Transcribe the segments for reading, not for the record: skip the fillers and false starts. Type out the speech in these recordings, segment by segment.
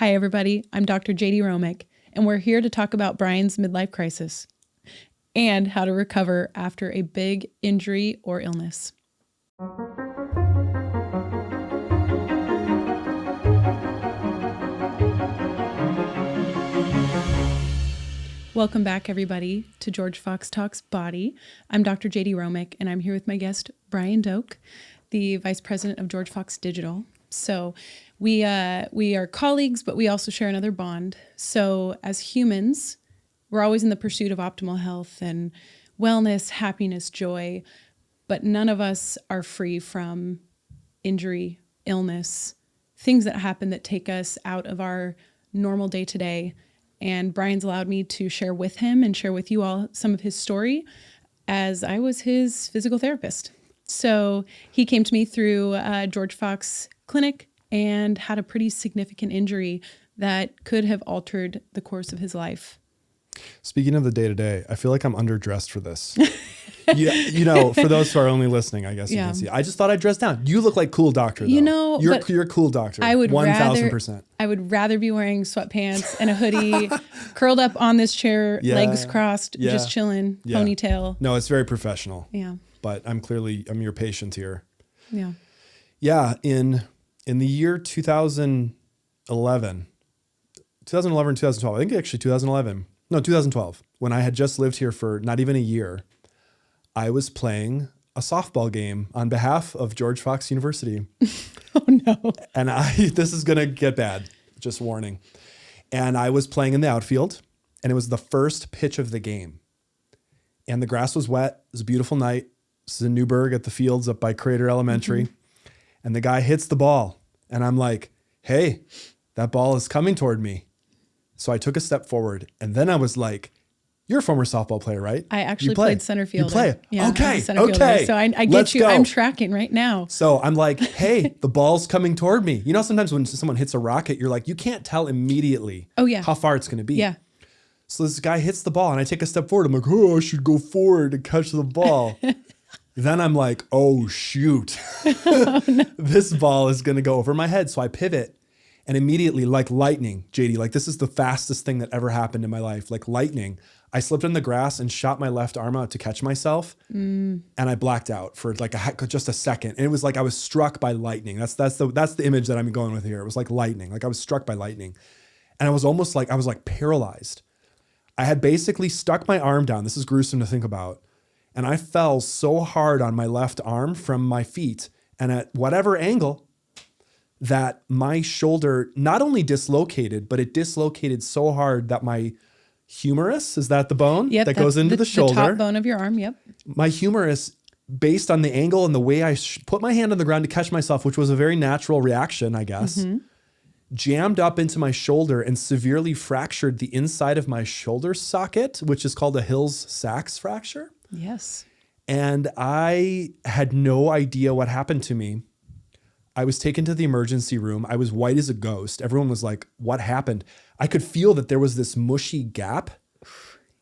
Hi, everybody. I'm Dr. Jaydee Romick, and we're here to talk about Brian's midlife crisis and how to recover after a big injury or illness. Welcome back, everybody, to George Fox Talks Body. I'm Dr. Jaydee Romick, and I'm here with my guest, Brian Doak, the Vice President of George Fox Digital. So we are colleagues, but we also share another bond. So as humans, we're always in the pursuit of optimal health and wellness, happiness, joy, but none of us are free from injury, illness, things that happen that take us out of our normal day-to-day. And Brian's allowed me to share with him and share with you all some of his story as I was his physical therapist. So he came to me through George Fox Clinic and had a pretty significant injury that could have altered the course of his life. Speaking of the day-to-day, I feel like I'm underdressed for this. For those who are only listening, I guess you can see. I just thought I'd dress down. You look like cool doctor, though. You're a cool doctor. I would 1,000%. I would rather be wearing sweatpants and a hoodie, curled up on this chair, legs crossed, just chilling, ponytail. No, it's very professional. Yeah. But I'm your patient here. Yeah. Yeah. In the year 2011, 2012, I think actually 2012, when I had just lived here for not even a year, I was playing a softball game on behalf of George Fox University. Oh no. And this is going to get bad, just warning. And I was playing in the outfield, and it was the first pitch of the game. And the grass was wet. It was a beautiful night. This is in Newburgh at the fields up by Crater Elementary. Mm-hmm. And the guy hits the ball. And I'm like, hey, that ball is coming toward me. So I took a step forward. And then I was like, you're a former softball player, right? I actually played center field. You play? Yeah, okay. So I get Let's you. Go. I'm tracking right now. So I'm like, hey, the ball's coming toward me. You know, sometimes when someone hits a rocket, you're like, you can't tell immediately how far it's going to be. Yeah. So this guy hits the ball and I take a step forward. I'm like, oh, I should go forward and catch the ball. Then I'm like, oh, shoot. Oh, no. This ball is going to go over my head. So I pivot and immediately, like lightning, Jaydee, like this is the fastest thing that ever happened in my life. Like lightning, I slipped in the grass and shot my left arm out to catch myself. And I blacked out for like just a second. And it was like I was struck by lightning. That's the image that I'm going with here. It was like lightning. Like I was struck by lightning. And I was almost like, I was like paralyzed. I had basically stuck my arm down. This is gruesome to think about. And I fell so hard on my left arm from my feet and at whatever angle that my shoulder not only dislocated, but it dislocated so hard that my humerus, is that the bone that goes into the shoulder? The top bone of your arm, yep. My humerus, based on the angle and the way I put my hand on the ground to catch myself, which was a very natural reaction, I guess, jammed up into my shoulder and severely fractured the inside of my shoulder socket, which is called a Hills-Sachs fracture. Yes. And I had no idea what happened to me. I was taken to the emergency room. I was white as a ghost. Everyone was like, what happened? I could feel that there was this mushy gap.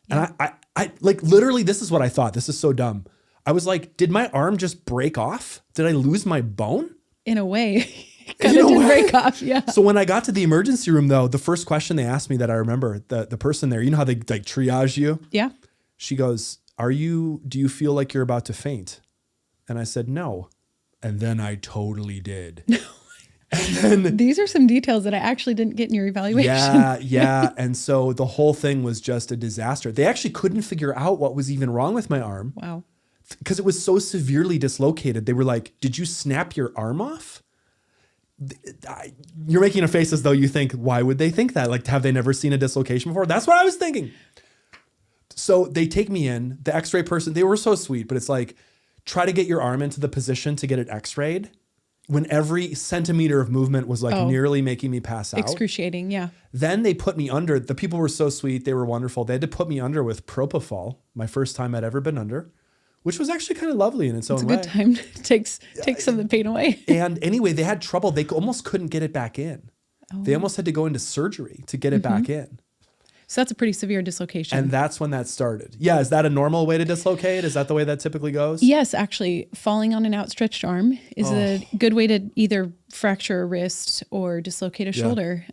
Yeah. And I like literally, this is what I thought. This is so dumb. I was like, did my arm just break off? Did I lose my bone? In a way. Kind of did break off, yeah. So when I got to the emergency room, though, the first question they asked me that I remember, the person there, you know how they like triage you? Yeah. She goes, do you feel like you're about to faint? And I said, no. And then I totally did. And then, these are some details that I actually didn't get in your evaluation. Yeah. And so the whole thing was just a disaster. They actually couldn't figure out what was even wrong with my arm. Wow. Because it was so severely dislocated. They were like, did you snap your arm off? You're making a face as though you think, why would they think that? Like, have they never seen a dislocation before? That's what I was thinking. So they take me in. The x-ray person, they were so sweet, but it's like, try to get your arm into the position to get it x-rayed when every centimeter of movement was like nearly making me pass out. Excruciating, yeah. Then they put me under. The people were so sweet. They were wonderful. They had to put me under with propofol, my first time I'd ever been under, which was actually kind of lovely in its own way. It's a good time to take some of the pain away. And anyway, they had trouble. They almost couldn't get it back in. Oh. They almost had to go into surgery to get it back in. So that's a pretty severe dislocation. And that's when that started. Yeah. Is that a normal way to dislocate? Is that the way that typically goes? Yes, actually, falling on an outstretched arm is a good way to either fracture a wrist or dislocate a shoulder.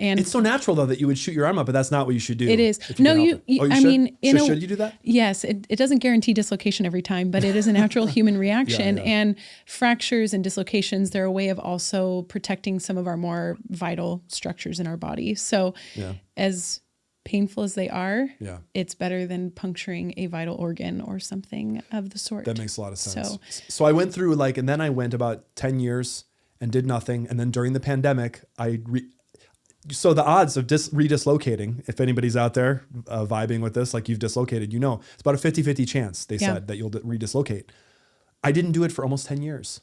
And it's so natural though that you would shoot your arm up, but that's not what you should do. it is. No, you I mean, should you do that? Yes, it doesn't guarantee dislocation every time, but it is a natural human reaction. Yeah. And fractures and dislocations, they're a way of also protecting some of our more vital structures in our body. So as painful as they are, it's better than puncturing a vital organ or something of the sort. That makes a lot of sense. So I went through and then I went about 10 years and did nothing. And then during the pandemic, so the odds of redislocating, if anybody's out there vibing with this, like you've dislocated, it's about a 50-50 chance, they said, that you'll redislocate. I didn't do it for almost 10 years.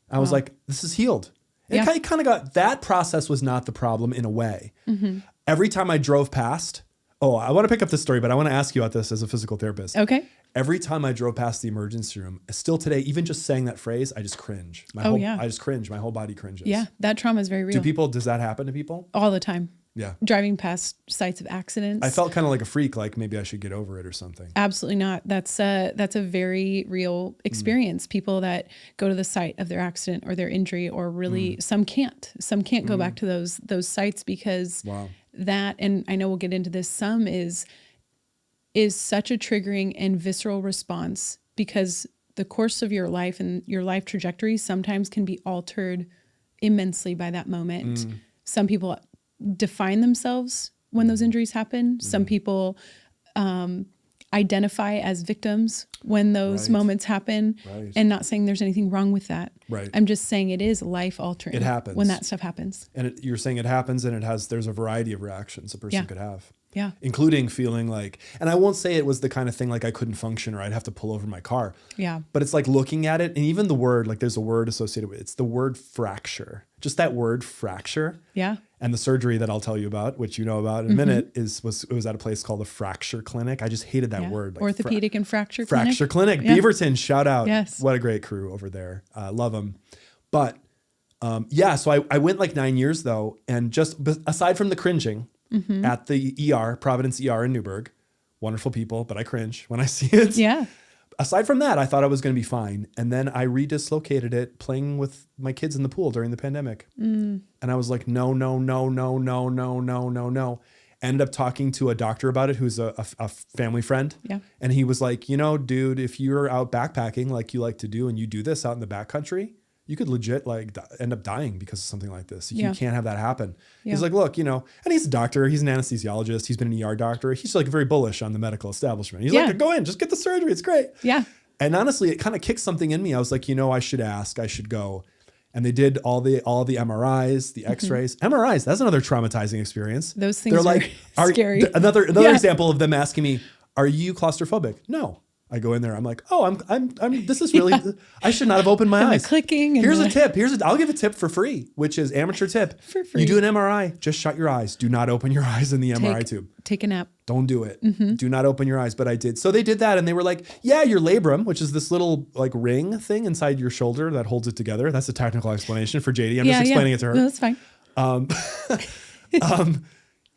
I was like, this is healed. It kind of got, that process was not the problem in a way. Mm-hmm. Every time I drove past, I want to pick up this story, but I want to ask you about this as a physical therapist. Okay. Every time I drove past the emergency room, still today, even just saying that phrase, I just cringe. I just cringe. My whole body cringes. Yeah, that trauma is very real. Does that happen to people? All the time. Yeah. Driving past sites of accidents. I felt kind of like a freak, like maybe I should get over it or something. Absolutely not. That's a very real experience. People that go to the site of their accident or their injury, or really some can't go back to those sites because that, and I know we'll get into this some, is such a triggering and visceral response, because the course of your life and your life trajectory sometimes can be altered immensely by that moment. Some people define themselves when those injuries happen. Some people identify as victims when those moments happen. And not saying there's anything wrong with that. I'm just saying it is life altering. It happens when that stuff happens. And you're saying it happens, and there's a variety of reactions a person could have. Yeah. Including feeling like, and I won't say it was the kind of thing like I couldn't function or I'd have to pull over my car. Yeah. But it's like looking at it, and even the word, like there's a word associated with it. It's the word fracture. Just that word fracture. Yeah. And the surgery that I'll tell you about, which you know about in a minute, was at a place called the Fracture Clinic. I just hated that word. Like Orthopedic and Fracture Clinic. Fracture Clinic. Beaverton, shout out. Yes. What a great crew over there. Love them. But so I went like 9 years though. And just aside from the cringing at the ER, Providence ER in Newburgh, wonderful people, but I cringe when I see it. Yeah. Aside from that, I thought I was going to be fine. And then I redislocated it playing with my kids in the pool during the pandemic. And I was like, no. Ended up talking to a doctor about it who's a family friend. Yeah. And he was like, dude, if you're out backpacking like you like to do and you do this out in the backcountry, you could legit like end up dying because of something like this. You can't have that happen. Yeah. He's like, look, and he's a doctor. He's an anesthesiologist. He's been an ER doctor. He's like very bullish on the medical establishment. He's like, go in, just get the surgery. It's great. Yeah. And honestly, it kind of kicked something in me. I was like, I should ask. I should go. And they did all the MRIs, the X-rays. MRIs, that's another traumatizing experience. Those things are scary. Another example of them asking me, are you claustrophobic? No. I go in there. I'm like, I'm this is really, I should not have opened my eyes. Clicking. Here's a tip. I'll give a tip for free, which is amateur tip. For free. You do an MRI, just shut your eyes. Do not open your eyes in the MRI tube. Take a nap. Don't do it. Do not open your eyes. But I did. So they did that. And they were like, yeah, your labrum, which is this little like ring thing inside your shoulder that holds it together. That's a technical explanation for Jaydee. I'm just explaining it to her. No, that's fine.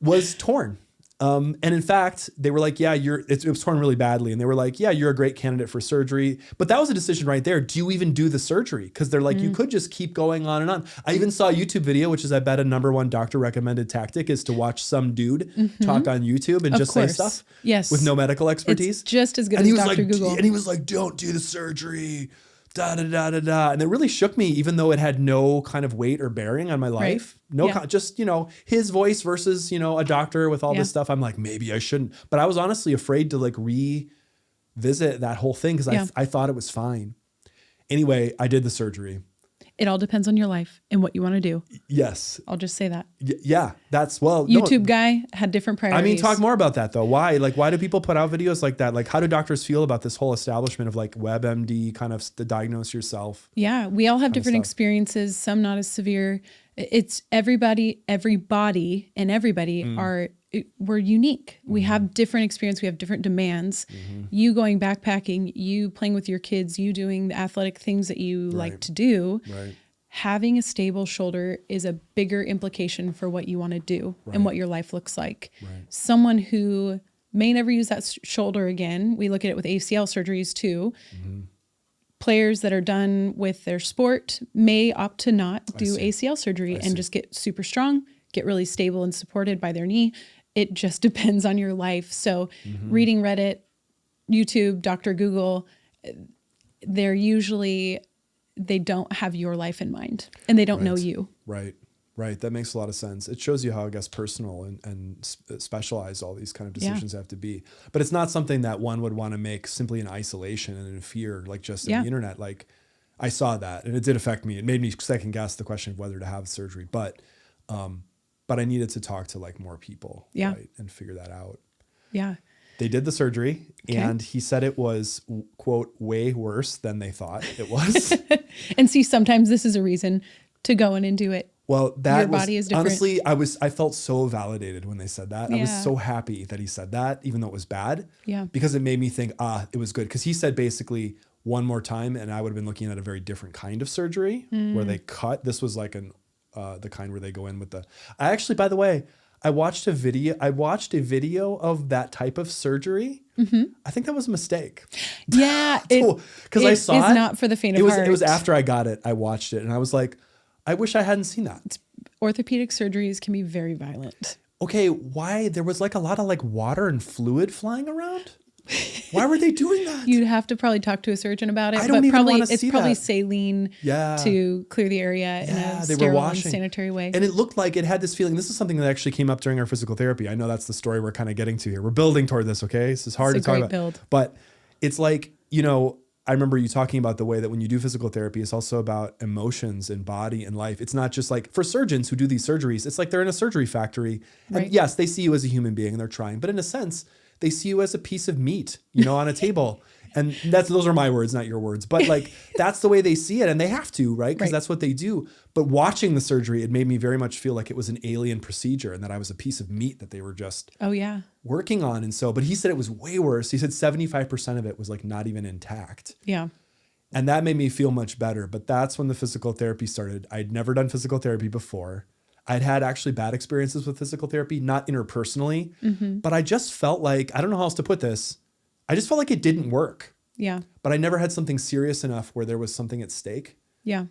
Was torn. And in fact, they were like, it was torn really badly. And they were like, yeah, you're a great candidate for surgery. But that was a decision right there. Do you even do the surgery? Because they're like, you could just keep going on and on. I even saw a YouTube video, which is, I bet, a #1 doctor recommended tactic is to watch some dude talk on YouTube and say stuff with no medical expertise. It's just as good as Dr. Google. And he was like, don't do the surgery. And it really shook me, even though it had no kind of weight or bearing on my life. Just, his voice versus, a doctor with all this stuff. I'm like, maybe I shouldn't. But I was honestly afraid to like revisit that whole thing because I thought it was fine. Anyway, I did the surgery. It all depends on your life and what you want to do. Yes. I'll just say that. YouTube guy had different priorities. I mean, talk more about that though. Why? Like, why do people put out videos like that? Like, how do doctors feel about this whole establishment of like WebMD, kind of to diagnose yourself? Yeah. We all have different experiences, some not as severe. It's everybody we're unique. We have different experience. We have different demands. You going backpacking, you playing with your kids, you doing the athletic things that you like to do having a stable shoulder is a bigger implication for what you want to do and what your life looks like. Right. Someone who may never use that shoulder again, we look at it with ACL surgeries too. Players that are done with their sport may opt to not do ACL surgery and just get super strong, get really stable and supported by their knee. It just depends on your life. So reading Reddit, YouTube, Dr. Google, they don't have your life in mind and they don't know you. Right. That makes a lot of sense. It shows you how, I guess, personal and specialized all these kind of decisions have to be. But it's not something that one would want to make simply in isolation and in fear, like just in the internet. Like I saw that and it did affect me. It made me second guess the question of whether to have surgery. But I needed to talk to like more people right, and figure that out. Yeah. They did the surgery and he said it was, quote, way worse than they thought it was. And see, sometimes this is a reason to go in and do it. Well, that your body is different. Honestly, I felt so validated when they said that. I was so happy that he said that, even though it was bad. Yeah. Because it made me think, it was good. Because he said basically one more time, and I would have been looking at a very different kind of surgery where they cut. This was like the kind where they go in with the. I actually, by the way, I watched a video of that type of surgery. I think that was a mistake. Yeah, because I saw it. It's not for the faint of heart. It was after I got it. I watched it, and I was like, I wish I hadn't seen that. Orthopedic surgeries can be very violent. Okay, why? There was like a lot of like water and fluid flying around. Why were they doing that? You'd have to probably talk to a surgeon about it. I don't even want to see It's probably that. saline to clear the area in a sterile and sanitary way. And it looked like it had this feeling. This is something that actually came up during our physical therapy. I know that's the story we're kind of getting to here. We're building toward this, okay? This is hard to talk about. Build. But it's like, I remember you talking about the way that when you do physical therapy, it's also about emotions and body and life. It's not just like for surgeons who do these surgeries, it's like they're in a surgery factory. And yes, they see you as a human being and they're trying, but in a sense, they see you as a piece of meat, on a table. And those are my words, not your words. But like, that's the way they see it. And they have to, right? Because that's what they do. But watching the surgery, it made me very much feel like it was an alien procedure and that I was a piece of meat that they were just working on. And so, but he said it was way worse. He said 75% of it was like not even intact. Yeah. And that made me feel much better. But that's when the physical therapy started. I'd never done physical therapy before. I'd had actually bad experiences with physical therapy, not interpersonally, but I just felt like, I don't know how else to put this. I just felt like it didn't work. Yeah. But I never had something serious enough where there was something at stake. Yeah.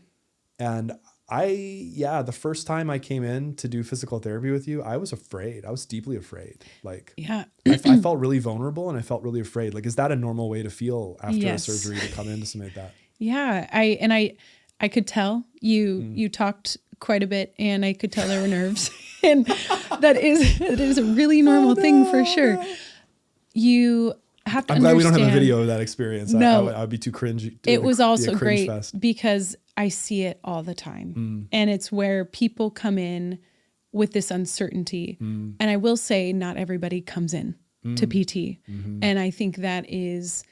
And the first time I came in to do physical therapy with you, I was afraid. I was deeply afraid. Like, I felt really vulnerable and I felt really afraid. Like, is that a normal way to feel after a surgery to come in to something like that? Yeah. I could tell you talked quite a bit and I could tell there were nerves and it is a really normal thing for sure. You have to understand. I'm glad we don't have a video of that experience. No, I would be too cringy. It was also great because I see it all the time. And it's where people come in with this uncertainty. And I will say not everybody comes in to PT. And I think that is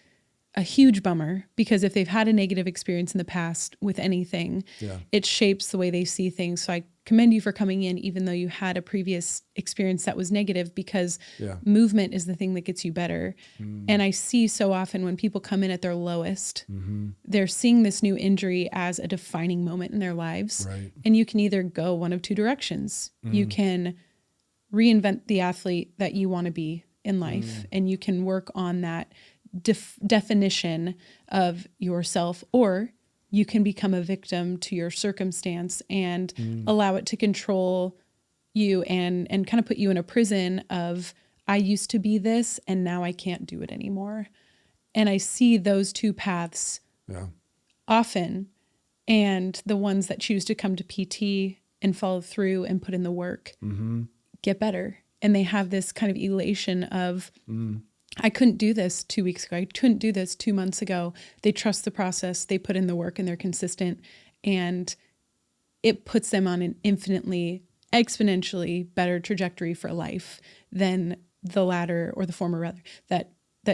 a huge bummer because if they've had a negative experience in the past with anything, it shapes the way they see things. So I commend you for coming in, even though you had a previous experience that was negative, because movement is the thing that gets you better. And I see so often when people come in at their lowest, they're seeing this new injury as a defining moment in their lives. Right. And you can either go one of two directions. You can reinvent the athlete that you want to be in life, and you can work on that definition of yourself, or you can become a victim to your circumstance and allow it to control you and kind of put you in a prison of, I used to be this and now I can't do it anymore. And I see those two paths often, and the ones that choose to come to PT and follow through and put in the work get better. And they have this kind of elation of, I couldn't do this 2 weeks ago. I couldn't do this 2 months ago. They trust the process. They put in the work and they're consistent. And it puts them on an infinitely, exponentially better trajectory for life than the latter, or the former rather, that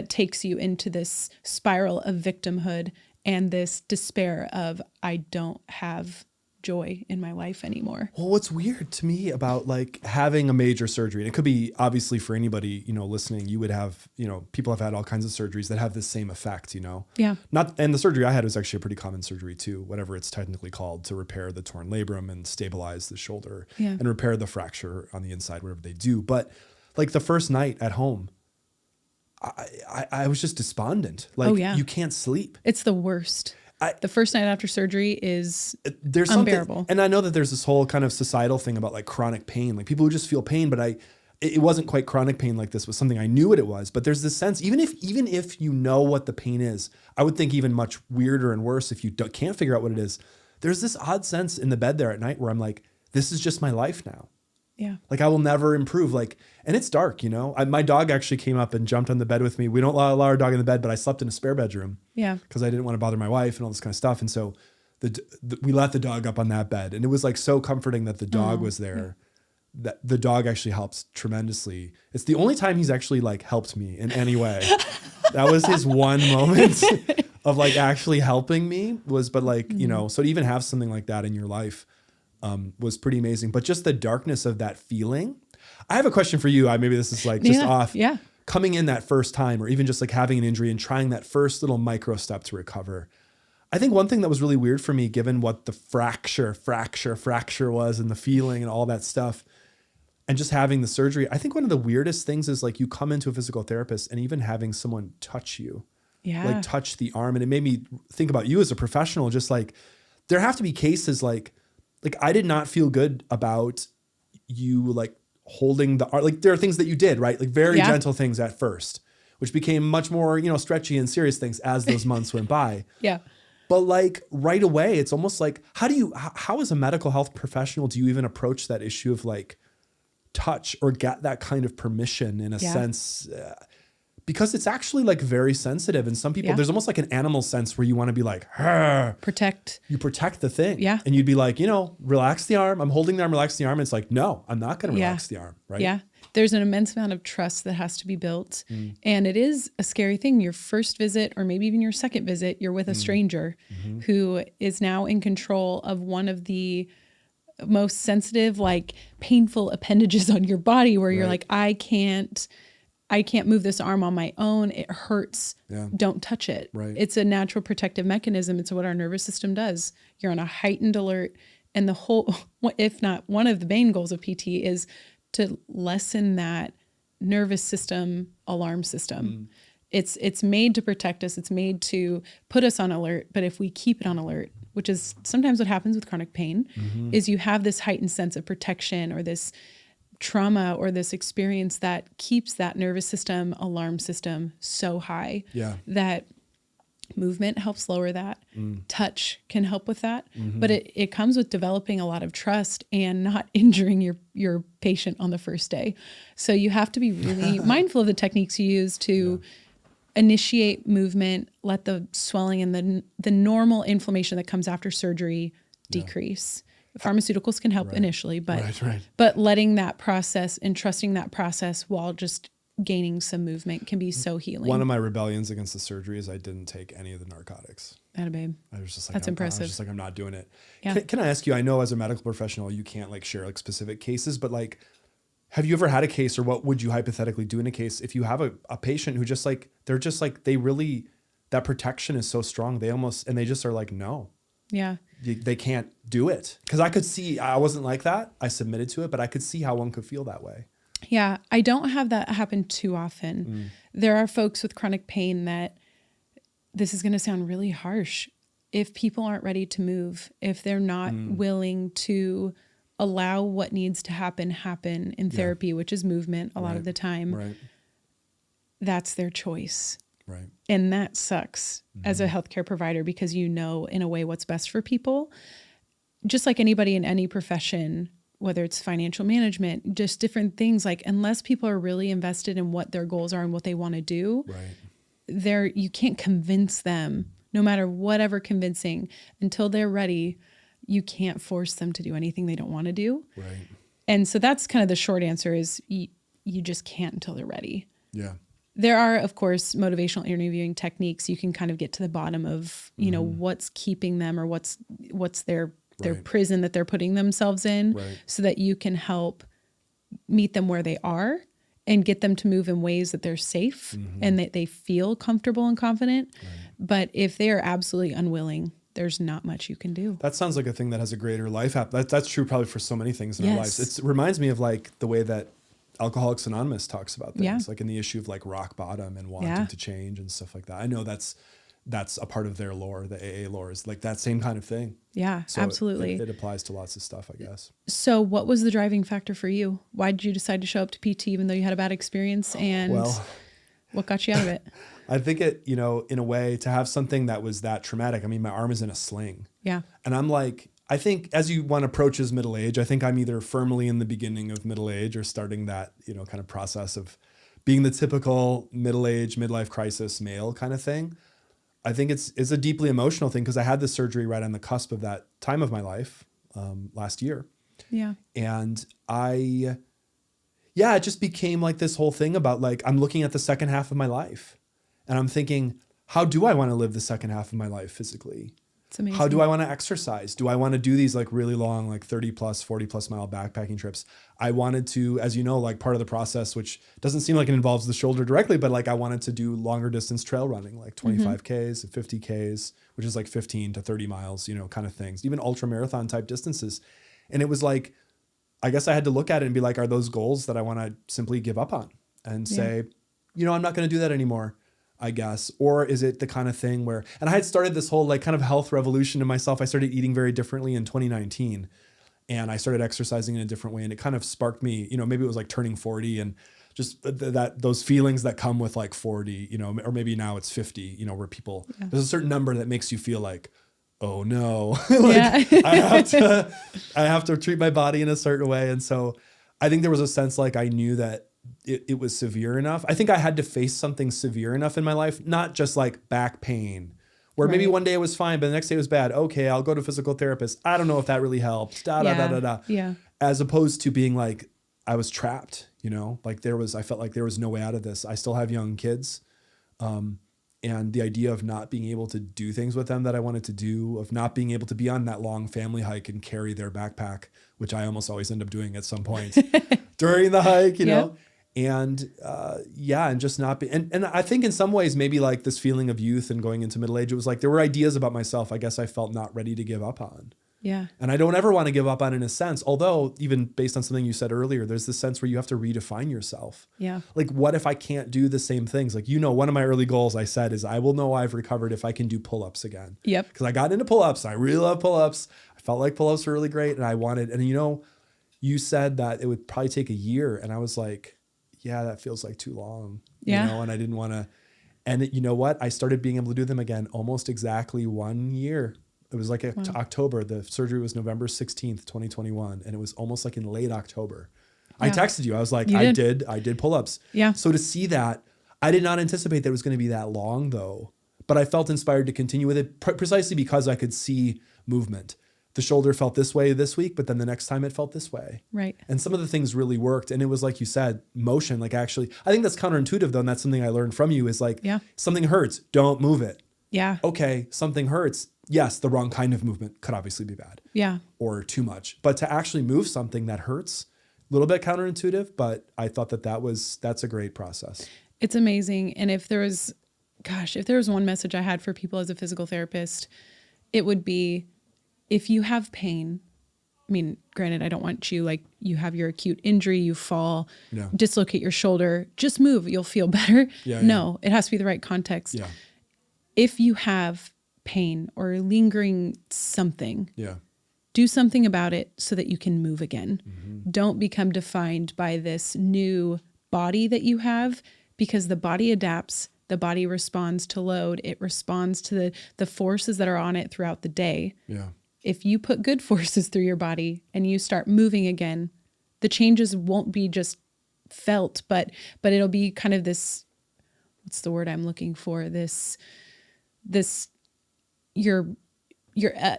takes you into this spiral of victimhood and this despair of, I don't have joy in my life anymore. Well, what's weird to me about like having a major surgery, and it could be obviously for anybody, listening, you would have, people have had all kinds of surgeries that have the same effect, Yeah. And the surgery I had was actually a pretty common surgery too, whatever it's technically called, to repair the torn labrum and stabilize the shoulder and repair the fracture on the inside, whatever they do. But like the first night at home, I was just despondent. Like, you can't sleep. It's the worst. The first night after surgery is there's unbearable. And I know that there's this whole kind of societal thing about like chronic pain, like people who just feel pain, but it wasn't quite chronic pain like this was something I knew what it was. But there's this sense, even if you know what the pain is, I would think even much weirder and worse if you can't figure out what it is. There's this odd sense in the bed there at night where I'm like, this is just my life now. Yeah. Like I will never improve. And it's dark, my dog actually came up and jumped on the bed with me. We don't allow our dog in the bed, but I slept in a spare bedroom. Yeah. Because I didn't want to bother my wife and all this kind of stuff. And so we let the dog up on that bed, and it was like so comforting that the dog was there. That the dog actually helps tremendously. It's the only time he's actually like helped me in any way. That was his one moment of like actually helping me so to even have something like that in your life was pretty amazing. But just the darkness of that feeling. I have a question for you. Maybe this is like just off. Yeah. Coming in that first time, or even just like having an injury and trying that first little micro step to recover. I think one thing that was really weird for me, given what the fracture was and the feeling and all that stuff, and just having the surgery, I think one of the weirdest things is like you come into a physical therapist and even having someone touch you, like touch the arm. And it made me think about you as a professional, just like there have to be cases like I did not feel good about you like holding the arm. Like there are things that you did, right? Like very gentle things at first, which became much more, stretchy and serious things as those months went by. Yeah. But like right away, it's almost like, how as a medical health professional, do you even approach that issue of like touch or get that kind of permission in a sense? Because it's actually like very sensitive. And some people, there's almost like an animal sense where you want to be like, protect. You protect the thing. Yeah. And you'd be like, relax the arm. I'm holding the arm, relax the arm. And it's like, no, I'm not going to relax the arm. Right. Yeah. There's an immense amount of trust that has to be built. And it is a scary thing. Your first visit, or maybe even your second visit, you're with a stranger who is now in control of one of the most sensitive, like painful appendages on your body, where you're like, I can't move this arm on my own. It hurts. Yeah. Don't touch it. Right. It's a natural protective mechanism. It's what our nervous system does. You're on a heightened alert. And the whole, if not one of the main goals of PT, is to lessen that nervous system alarm system. It's made to protect us. It's made to put us on alert. But if we keep it on alert, which is sometimes what happens with chronic pain, is you have this heightened sense of protection or this trauma or this experience that keeps that nervous system alarm system so high that movement helps lower that. Touch can help with that. But it comes with developing a lot of trust and not injuring your patient on the first day. So you have to be really mindful of the techniques you use to initiate movement, let the swelling and the normal inflammation that comes after surgery decrease. Pharmaceuticals can help initially, but letting that process and trusting that process while just gaining some movement can be so healing. One of my rebellions against the surgery is I didn't take any of the narcotics. Atta babe. I was just like, that's impressive. I was just like, I'm not doing it. Yeah. Can I ask you, I know as a medical professional, you can't like share like specific cases, but like, have you ever had a case, or what would you hypothetically do in a case if you have a patient who just like, that protection is so strong. They just are like, no. Yeah. They can't do it. Because I could see, I wasn't like that. I submitted to it, but I could see how one could feel that way. Yeah, I don't have that happen too often. There are folks with chronic pain that, this is going to sound really harsh, if people aren't ready to move, if they're not willing to allow what needs to happen in therapy, which is movement a lot of the time, that's their choice. Right. And that sucks as a healthcare provider, because you know in a way what's best for people. Just like anybody in any profession, whether it's financial management, just different things, like unless people are really invested in what their goals are and what they want to do, you can't convince them, no matter whatever convincing, until they're ready. You can't force them to do anything they don't want to do. Right. And so that's kind of the short answer, is you just can't until they're ready. Yeah. There are, of course, motivational interviewing techniques. You can kind of get to the bottom of, you know, what's keeping them, or what's their Right. prison that they're putting themselves in, Right. so that you can help meet them where they are and get them to move in ways that they're safe and that they feel comfortable and confident. Right. But if they are absolutely unwilling, there's not much you can do. That sounds like a thing that has a greater life app. That's true probably for so many things in our Yes. lives. It reminds me of like the way that Alcoholics Anonymous talks about things, Yeah. like in the issue of like rock bottom and wanting Yeah. to change and stuff like that. I know that's a part of their lore, the AA lore, is like that same kind of thing. Yeah, So absolutely. It applies to lots of stuff, I guess. So what was the driving factor for you? Why did you decide to show up to PT even though you had a bad experience? And Well, what got you out of it? I think it, in a way, to have something that was that traumatic. I mean, my arm is in a sling. Yeah. And I'm like, I think as one approaches middle age, I think I'm either firmly in the beginning of middle age or starting that, kind of process of being the typical middle age, midlife crisis male kind of thing. I think it's a deeply emotional thing because I had this surgery right on the cusp of that time of my life last year. Yeah. And it just became like this whole thing about like, I'm looking at the second half of my life and I'm thinking, how do I want to live the second half of my life physically? It's amazing. How do I want to exercise? Do I want to do these like really long, like 30 plus, 40 plus mile backpacking trips? I wanted to, as you know, like part of the process, which doesn't seem like it involves the shoulder directly, but like I wanted to do longer distance trail running, like 25Ks and 50Ks, which is like 15 to 30 miles, kind of things, even ultra marathon type distances. And it was like, I guess I had to look at it and be like, are those goals that I want to simply give up on and say, I'm not going to do that anymore, I guess? Or is it the kind of thing where, and I had started this whole like kind of health revolution in myself. I started eating very differently in 2019 and I started exercising in a different way. And it kind of sparked me, maybe it was like turning 40 and just those feelings that come with like 40, or maybe now it's 50, where people, there's a certain number that makes you feel like, oh no, I have to treat my body in a certain way. And so I think there was a sense like I knew that it was severe enough. I think I had to face something severe enough in my life, not just like back pain, where maybe one day it was fine, but the next day it was bad. Okay, I'll go to a physical therapist. I don't know if that really helps. Yeah. As opposed to being like, I was trapped, like I felt like there was no way out of this. I still have young kids. And the idea of not being able to do things with them that I wanted to do, of not being able to be on that long family hike and carry their backpack, which I almost always end up doing at some point during the hike, you know? And and just not be, and I think in some ways, maybe like this feeling of youth and going into middle age, it was like, there were ideas about myself, I guess I felt not ready to give up on. Yeah. And I don't ever want to give up on in a sense, although even based on something you said earlier, there's this sense where you have to redefine yourself. Yeah. Like, what if I can't do the same things? Like, one of my early goals I said is I will know I've recovered if I can do pull-ups again. Yep. Because I got into pull-ups. I really love pull-ups. I felt like pull-ups were really great. And I wanted, and you said that it would probably take a year. And I was like, yeah, that feels like too long. Yeah. And I didn't want to, and you know what? I started being able to do them again almost exactly 1 year. It was like October. The surgery was November 16th, 2021. And it was almost like in late October. Yeah. I texted you. I was like, I did pull-ups. Yeah. So to see that, I did not anticipate that it was going to be that long though. But I felt inspired to continue with it precisely because I could see movement. The shoulder felt this way this week, but then the next time it felt this way. Right. And some of the things really worked. And it was like you said, motion, like actually, I think that's counterintuitive though. And that's something I learned from you is like, something hurts, don't move it. Yeah. Okay, something hurts. Yes, the wrong kind of movement could obviously be bad. Yeah. Or too much. But to actually move something that hurts, a little bit counterintuitive, but I thought that's a great process. It's amazing. And if there was one message I had for people as a physical therapist, it would be, if you have pain, I mean, granted, I don't want you, like, you have your acute injury, you fall, dislocate your shoulder, just move, you'll feel better. No, it has to be the right context. Yeah. If you have pain or lingering something, do something about it so that you can move again. Mm-hmm. Don't become defined by this new body that you have, because the body adapts, the body responds to load, it responds to the forces that are on it throughout the day. Yeah. If you put good forces through your body and you start moving again, the changes won't be just felt, but it'll be kind of this, what's the word I'm looking for? This your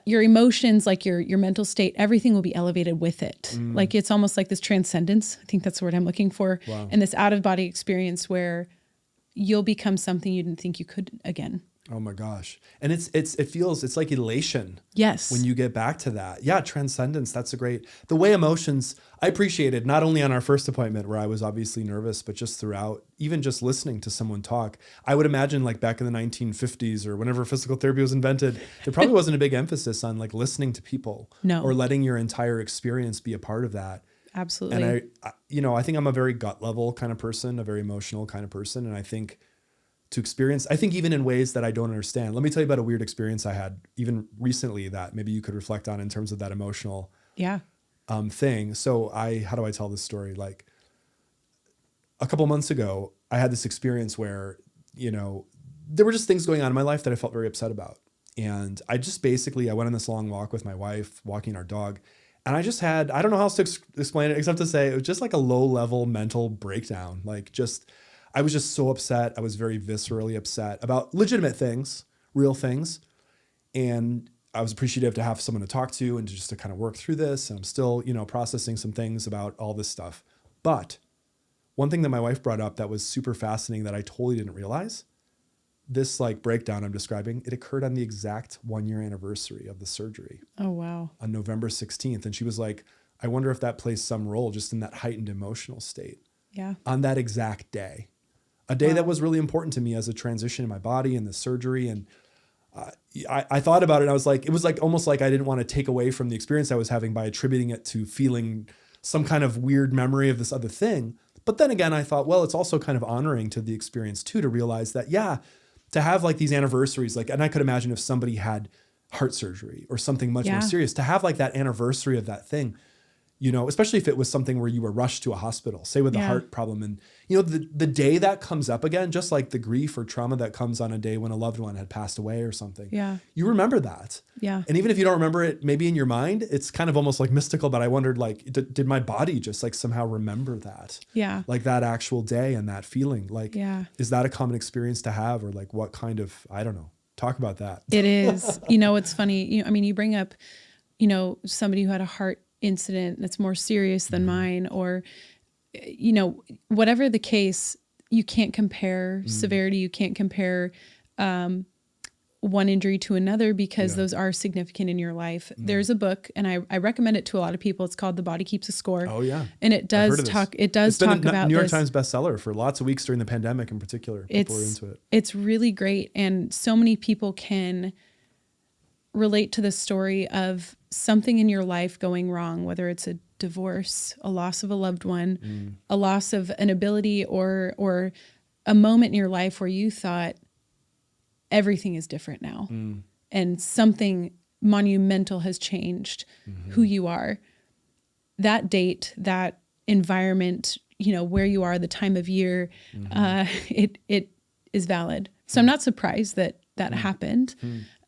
emotions, like your mental state, everything will be elevated with it. Like it's almost like this transcendence. I think that's the word I'm looking for. Wow. And this out of body experience where you'll become something you didn't think you could again. Oh my gosh. And it's like elation. Yes. When you get back to that. Yeah. Transcendence. That's the way emotions, I appreciated not only on our first appointment where I was obviously nervous, but just throughout, even just listening to someone talk. I would imagine like back in the 1950s or whenever physical therapy was invented, there probably wasn't a big emphasis on like listening to people. No. Or letting your entire experience be a part of that. Absolutely. And I think I'm a very gut level kind of person, a very emotional kind of person. And I think even in ways that I don't understand. Let me tell you about a weird experience I had even recently that maybe you could reflect on in terms of that emotional thing. So how do I tell this story? Like a couple months ago, I had this experience where, there were just things going on in my life that I felt very upset about. And I went on this long walk with my wife, walking our dog. And I don't know how else to explain it except to say it was just like a low level mental breakdown. I was just so upset. I was very viscerally upset about legitimate things, real things. And I was appreciative to have someone to talk to and just to kind of work through this. And I'm still, processing some things about all this stuff. But one thing that my wife brought up that was super fascinating that I totally didn't realize, this like breakdown I'm describing, it occurred on the exact 1-year anniversary of the surgery. Oh, wow. On November 16th. And she was like, I wonder if that plays some role just in that heightened emotional state. Yeah. On that exact day. A day that was really important to me as a transition in my body and the surgery. And I thought about it and I was like, it was like almost like I didn't want to take away from the experience I was having by attributing it to feeling some kind of weird memory of this other thing. But then again, I thought, well, it's also kind of honoring to the experience too, to realize that, to have like these anniversaries, and I could imagine if somebody had heart surgery or something much more serious, to have like that anniversary of that thing, especially if it was something where you were rushed to a hospital, say with a heart problem. And, the day that comes up again, just like the grief or trauma that comes on a day when a loved one had passed away or something, you remember that. Yeah. And even if you don't remember it, maybe in your mind, it's kind of almost like mystical, but I wondered like, did my body just like somehow remember that? Yeah. Like that actual day and that feeling, like, is that a common experience to have? Or like what kind of, I don't know, talk about that. It is, it's funny. You bring up, somebody who had a heart incident that's more serious than mine, or, whatever the case, you can't compare severity. You can't compare, one injury to another because those are significant in your life. There's a book and I recommend it to a lot of people. It's called The Body Keeps a Score. Oh yeah. And it does talk about New York Times bestseller for lots of weeks during the pandemic in particular. People were into it. It's really great. And so many people can relate to the story of something in your life going wrong, whether it's a divorce, a loss of a loved one, a loss of an ability, or a moment in your life where you thought everything is different now and something monumental has changed who you are. That date, that environment, where you are, the time of year, it is valid. So I'm not surprised that happened.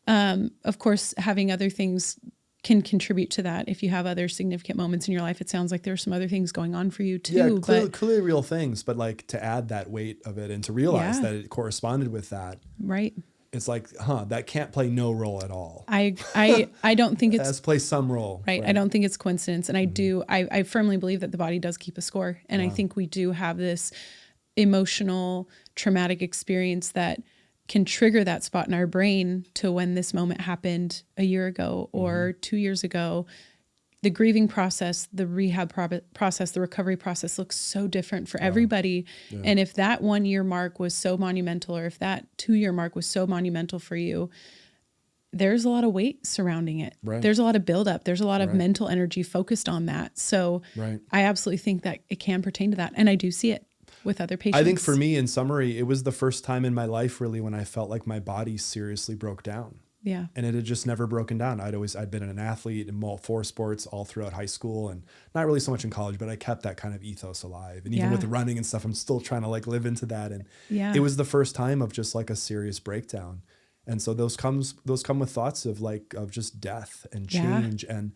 Of course, having other things can contribute to that. If you have other significant moments in your life, it sounds like there's some other things going on for you too. Yeah, clearly real things, but like to add that weight of it and to realize that it corresponded with that. Right. It's like, that can't play no role at all. I don't think it's... It has to play some role. Right. I don't think it's coincidence. And I firmly believe that the body does keep a score. And I think we do have this emotional, traumatic experience that can trigger that spot in our brain to when this moment happened a year ago or 2 years ago. The grieving process, the rehab process, the recovery process looks so different for everybody. Yeah. And if that 1 year mark was so monumental, or if that 2 year mark was so monumental for you, there's a lot of weight surrounding it. Right. There's a lot of buildup. There's a lot of mental energy focused on that. So I absolutely think that it can pertain to that. And I do see it with other patients. I think for me, in summary, it was the first time in my life really when I felt like my body seriously broke down. Yeah. And it had just never broken down. I'd been an athlete in all 4 sports all throughout high school and not really so much in college, but I kept that kind of ethos alive. And even with the running and stuff, I'm still trying to like live into that. And it was the first time of just like a serious breakdown. And so those come with thoughts of just death and change. And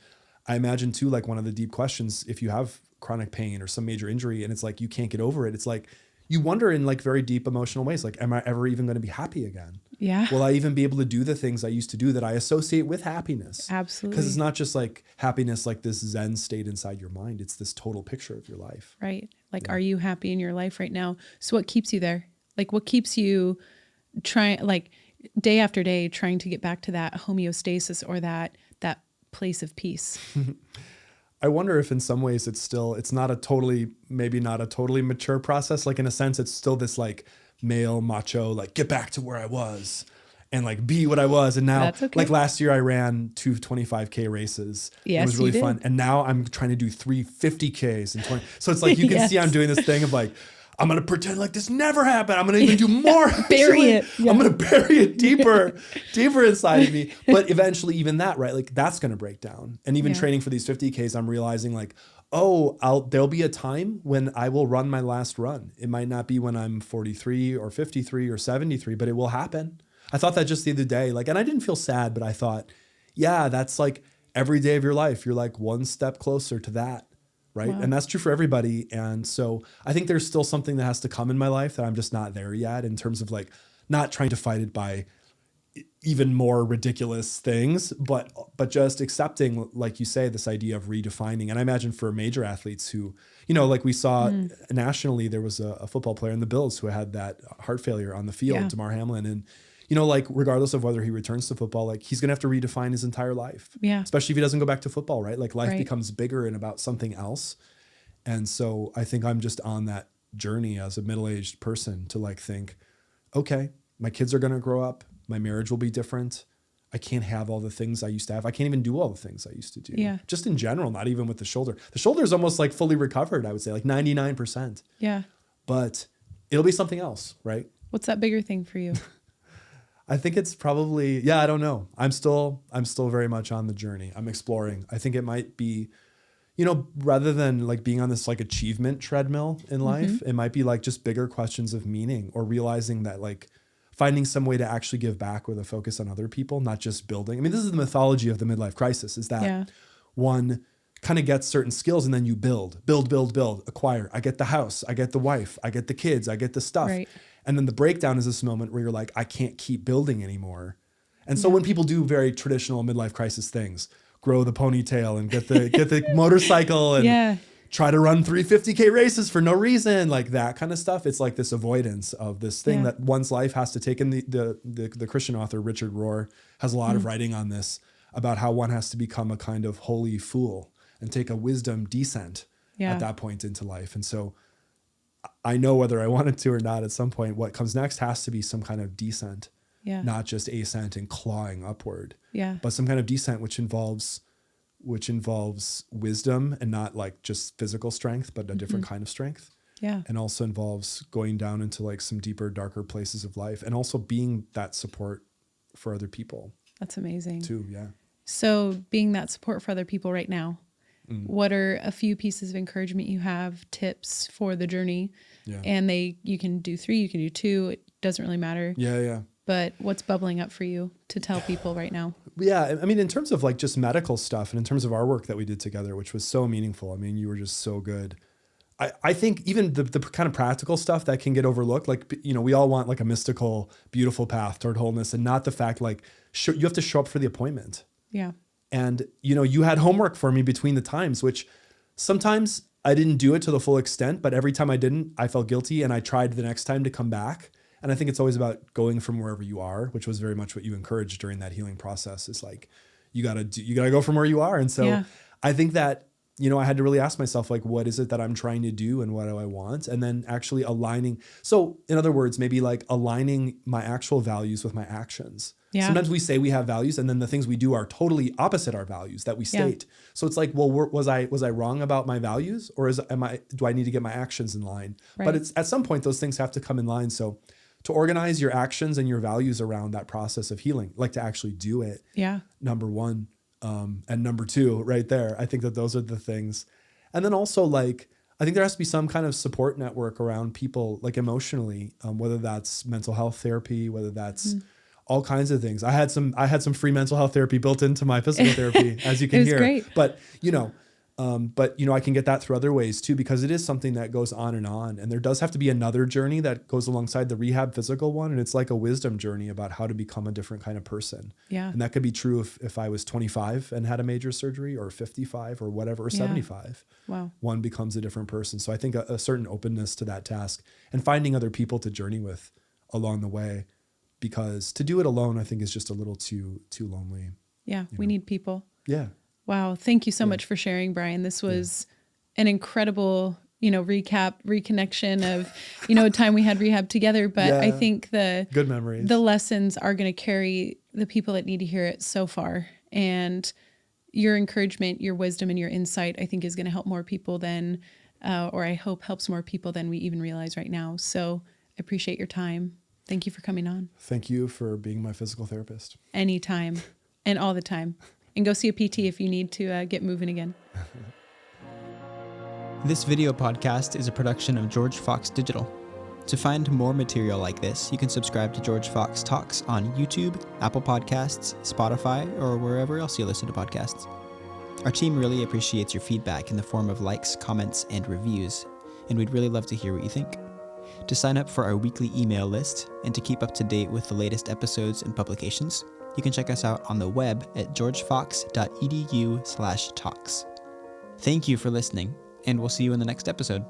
I imagine too, like one of the deep questions, if you have chronic pain or some major injury and it's like, you can't get over it. It's like, you wonder in like very deep emotional ways, like, am I ever even going to be happy again? Yeah. Will I even be able to do the things I used to do that I associate with happiness? Absolutely. Because it's not just like happiness, like this Zen state inside your mind. It's this total picture of your life. Right. Like, are you happy in your life right now? So what keeps you there? Like what keeps you day after day trying to get back to that homeostasis or that place of peace. I wonder if in some ways it's not a totally, maybe not a totally mature process. Like in a sense, it's still this like male macho, like get back to where I was and like be what I was. And now That's okay. like last year I ran 2 25K races. Yes, it was really you did. fun. And now I'm trying to do 3 50Ks and 20. So it's like, you can see I'm doing this thing of like, I'm going to pretend like this never happened. I'm going to even do more. Bury it. Yeah. I'm going to bury it deeper inside of me. But eventually even that, right? Like that's going to break down. And even training for these 50Ks, I'm realizing like, oh, there'll be a time when I will run my last run. It might not be when I'm 43 or 53 or 73, but it will happen. I thought that just the other day, like, and I didn't feel sad, but I thought, yeah, that's like every day of your life. You're like one step closer to that. Right. Wow. And that's true for everybody. And so I think there's still something that has to come in my life that I'm just not there yet in terms of like not trying to fight it by even more ridiculous things, but just accepting, like you say, this idea of redefining. And I imagine for major athletes who, you know, like we saw nationally, there was a football player in the Bills who had that heart failure on the field, Damar Hamlin. And, you know, like regardless of whether he returns to football, like he's going to have to redefine his entire life. Yeah. Especially if he doesn't go back to football, right? Like life becomes bigger and about something else. And so I think I'm just on that journey as a middle-aged person to like think, okay, my kids are going to grow up. My marriage will be different. I can't have all the things I used to have. I can't even do all the things I used to do. Yeah. Just in general, not even with the shoulder. The shoulder is almost like fully recovered, I would say, like 99%. Yeah. But it'll be something else, right? What's that bigger thing for you? I think it's probably, I don't know. I'm still very much on the journey. I'm exploring. I think it might be, you know, rather than like being on this like achievement treadmill in life, it might be like just bigger questions of meaning or realizing that like finding some way to actually give back with a focus on other people, not just building. I mean, this is the mythology of the midlife crisis is that one kind of gets certain skills and then you build, acquire. I get the house, I get the wife, I get the kids, I get the stuff. Right. And then the breakdown is this moment where you're like, I can't keep building anymore. And so when people do very traditional midlife crisis things, grow the ponytail and get the motorcycle and try to run 350K races for no reason, like that kind of stuff. It's like this avoidance of this thing that one's life has to take. And the Christian author, Richard Rohr, has a lot of writing on this about how one has to become a kind of holy fool and take a wisdom descent at that point into life. And so I know whether I wanted to or not at some point, what comes next has to be some kind of descent, not just ascent and clawing upward, but some kind of descent, which involves wisdom and not like just physical strength, but a different kind of strength. Yeah. And also involves going down into like some deeper, darker places of life and also being that support for other people. That's amazing. Too. Yeah. So being that support for other people right now, what are a few pieces of encouragement you have, tips for the journey? Yeah. And you can do 3, you can do 2. It doesn't really matter. Yeah. Yeah. But what's bubbling up for you to tell people right now? Yeah. I mean, in terms of like just medical stuff and in terms of our work that we did together, which was so meaningful. I mean, you were just so good. I think even the kind of practical stuff that can get overlooked, like, you know, we all want like a mystical, beautiful path toward wholeness and not the fact like you have to show up for the appointment. Yeah. And, you know, you had homework for me between the times, which sometimes I didn't do it to the full extent, but every time I didn't, I felt guilty and I tried the next time to come back. And I think it's always about going from wherever you are, which was very much what you encouraged during that healing process. Is like, you gotta go from where you are. And so I think that, you know, I had to really ask myself, like, what is it that I'm trying to do and what do I want? And then actually aligning. So in other words, maybe like aligning my actual values with my actions. Yeah. Sometimes we say we have values and then the things we do are totally opposite our values that we state. So it's like, well, was I wrong about my values or do I need to get my actions in line? Right. But it's at some point, those things have to come in line. So to organize your actions and your values around that process of healing, like to actually do it. Yeah. Number one. And number 2 right there. I think that those are the things. And then also like, I think there has to be some kind of support network around people like emotionally, whether that's mental health therapy, whether that's all kinds of things. I had some free mental health therapy built into my physical therapy, as you can hear. Great. But I can get that through other ways too, because it is something that goes on. And there does have to be another journey that goes alongside the rehab physical one. And it's like a wisdom journey about how to become a different kind of person. Yeah. And that could be true if I was 25 and had a major surgery or 55 or whatever, or 75. Wow. One becomes a different person. So I think a certain openness to that task and finding other people to journey with along the way. because to do it alone, I think is just a little too lonely. Yeah. We need people. Yeah. Wow. Thank you so much for sharing, Brian. This was an incredible, reconnection of, a time we had rehab together. But I think good memories. The lessons are going to carry the people that need to hear it so far. And your encouragement, your wisdom, and your insight, I think is going to help more people than, or I hope helps more people than we even realize right now. So I appreciate your time. Thank you for coming on. Thank you for being my physical therapist. Anytime and all the time. And go see a PT if you need to get moving again. This video podcast is a production of George Fox Digital. To find more material like this, you can subscribe to George Fox Talks on YouTube, Apple Podcasts, Spotify, or wherever else you listen to podcasts. Our team really appreciates your feedback in the form of likes, comments, and reviews, and we'd really love to hear what you think. To sign up for our weekly email list and to keep up to date with the latest episodes and publications, you can check us out on the web at georgefox.edu/talks. Thank you for listening, and we'll see you in the next episode.